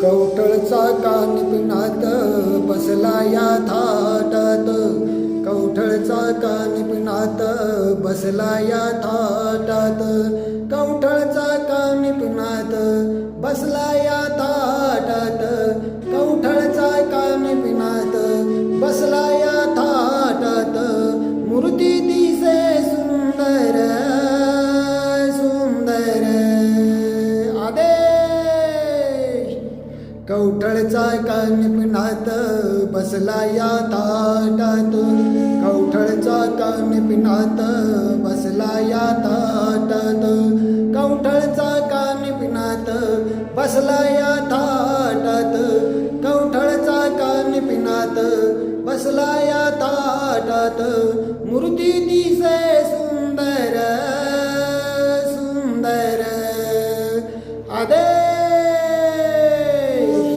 कवठळचा कानिपणात बसला या थाटात, कवठळचा कानिपणात बसला या थाटात, कवठळचा कानिपणात बसला या थाटात, कवठळचा कानिपणात बसला या थाटात. मूर्ती दिसे सुंदर सुंदर आदेश. कवठळचा कानिपणात बसला या थाटात, कवठळचा कानिपणात बसला या थाटात, कवठळचा कानिपणात बसला या थाटात, कवठळचा कानिपणात बसला या थाटात. मूर्ती दिसे सुंदर सुंदर आदेश.